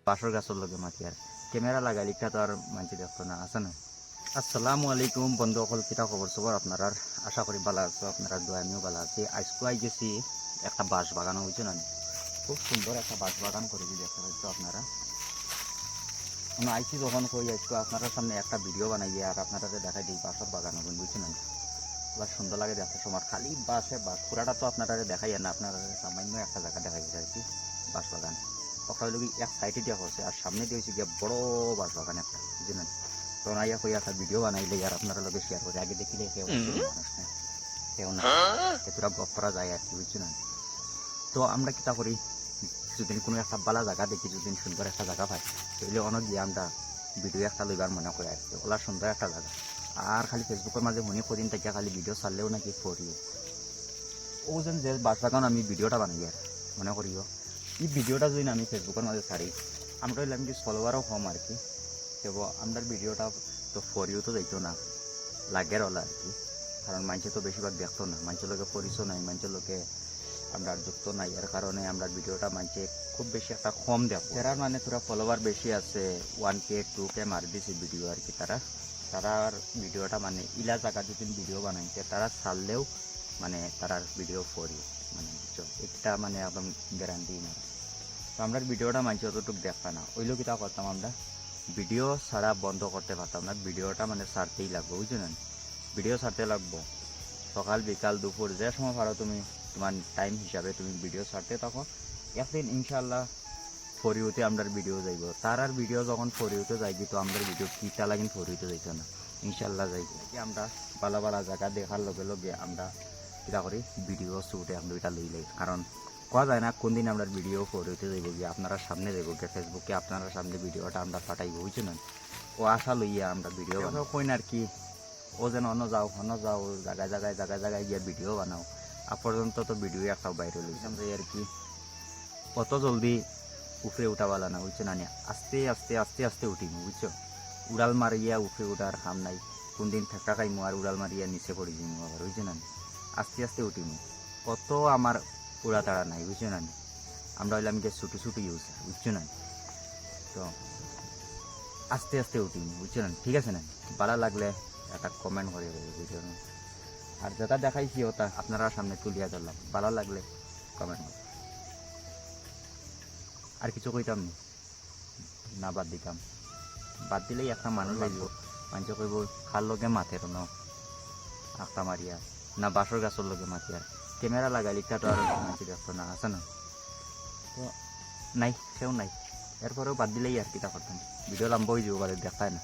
বাঁশর গাছের লগে মাতি আর ক্যামেরা লাগাইলে তো আর মানুষ দেখতো না, আছে না। আসসালামু আলাইকুম বন্ধু সকল, কিতা খবর সবর আপনারা? আশা করি ভালো আছো, আপনারা দোয়া আমিও ভালো আছি। আজকে আই গেছি একটা বাঁশ বাগান, হয়েছে না, খুব সুন্দর একটা বাঁশ বাগান করেছি, দেখতে পাচ্ছ আপনারা। আমি আইসি যখন কই আজকে আপনার সামনে একটা ভিডিও বানাই আর আপনারা দেখাই দিই বাঁশের বাগান হবেন, বুঝছেন না। এবার সুন্দর লাগে দেখতে সময়, খালি বাঁশে বাঁশ, পুরাটা তো আপনারা দেখাই না, আপনারা সামান্য একটা জায়গা দেখাই আর কি বাঁশ বাগান। ওটা হলো এক সাইডে দেওয়া হচ্ছে আর সামনে দিয়েছি গিয়ে বড় বাঁশ বাগান একটা, বুঝছেন না। তো আইয়া কই একটা ভিডিও বানাইলে আর আপনারা লোকে শেয়ার করে, আগে দেখিলে কেউ মানুষ না, কেউ না, এতটা গপ করা যায় আর কি, বুঝছেন না। তো আমরা কিতা করি, যদি কোনো একটা বালা জায়গা দেখি, যদি সুন্দর একটা জায়গা পাই, তাহলে অনেক গিয়ে আমরা ভিডিও একটা লইবার মনে করে আর কি, ওলা সুন্দর একটা জায়গা। আর খালি ফেসবুকের মাঝে শুনি কদিন থেকে খালি ভিডিও ছাড়লেও নাকি ফরিও ও যেন যে বাস বাগান আমি ভিডিওটা বানাই আর মনে করিও এই ভিডিওটা যদি আমি ফেসবুকের মাঝে ছাড়ি, আমরা হইলাম কি ফলোয়ারও কম আর কি, কেবল আমার ভিডিওটা তো ফরিও তো যাইতো না, লাগের ওলা আর কি। কারণ মানুষে তো বেশিরভাগ দেখতো না, মানুষের লোকে পরিচয় নাই, মানুষের লোকে আমরা যুক্ত নাই, এর কারণে আমরা ভিডিওটা মানুষে খুব বেশি একটা কম দেখো। যারা মানে তোরা ফলোয়ার বেশি আছে 1K 2K মারি দিছে ভিডিও আর কি, তারার ভিডিওটা মানে ইলা জায়গা যদি ভিডিও বানাইছে তারা ছাড়লেও মানে তারার ভিডিও ফরি, মানে বুঝছো, এটা মানে একদম গ্যারান্টি না। তো আমরা ভিডিওটা মানছি অতটুকু দেখা না, ওইলো কিতা করতাম আমরা ভিডিও ছাড়া বন্ধ করতে পারতাম না, ভিডিওটা মানে ছাড়তেই লাগবো, বুঝছো না। ভিডিও ছাড়তে লাগবো সকাল বিকাল দুপুর যে সময় পারো তুমি, তোমার টাইম হিসাবে তুমি ভিডিও ছাড়তে থাকো। একদিন ইনশাল্লাহ ফরিউতে আমরা ভিডিও যাইব, তার আর ভিডিও যখন ফরিউতে যাইবি তো আমাদের ভিডিও কিতা লাগিন ফরিউতে যাইতো না, ইনশাল্লাহ যাইব। আমরা বালা বালা জায়গা দেখার লগে লগে আমরা কিতা করি ভিডিও শুট এক দুইটা লই লাই, কারণ কোয়া যায় না কোন দিন আমরা ভিডিও ফরিউতে যাইব গিয়ে আপনারা সামনে যাইব গিয়ে ফেসবুকে আপনারা সামনে ভিডিওটা আমরা পাঠাইব, বুঝছেন না। ও আশা লইয়া আমরা ভিডিও কই না আর কি, ও যেন অন্য যাও জায়গায় জায়গায় জায়গায় জায়গায় গিয়ে ভিডিও বানাও, আর পর্যন্ত তো ভিডিও একটাও বাইরে লইছিলাম আর কি। অত জলদি উপরে উঠাবালা না, বুঝছো না, আস্তে আস্তে আস্তে আস্তে উঠিম, বুঝছো। উড়াল মারিয়া উপরে উঠার খাম নাই, কোন দিন ঠেকা খাইমু আর উড়াল মারিয়া নিচে পড়ি যাইমু আবার, বুঝছো না। আস্তে আস্তে উঠিমু, অত আমার উড়া তাড়া নাই, বুঝছো না। আমরা হইলাম গিয়ে ছুটি ছুটি ইউজ, বুঝছো না। তো আস্তে আস্তে উঠিমু, বুঝছো না, ঠিক আছে না। ভালো লাগলে একটা কমেন্ট করে দেবে ভিডিও, আর যেটা দেখাইছি ওটা আপনারা সামনে তুলিয়া ধরলাম, ভালো লাগলে কমেন্ট করে। আর কিছু কইতাম না, বাদ দিতাম, বাদ দিলেই একটা মানুষ লাগবো, মানুষ কইব খার লগে মাথের ন আঁকটা মারিয়া না বাঁশর গাছের লগে মাতি আর ক্যামেরা লাগাইলে তো আর মানুষ দেখতো না, আছে না। তো নাই, সেও নাই, এরপরেও বাদ দিলেই আর কিতা করতাম, ভিডিও লম্বা হয়ে যাবো, বাদে দেখায় না।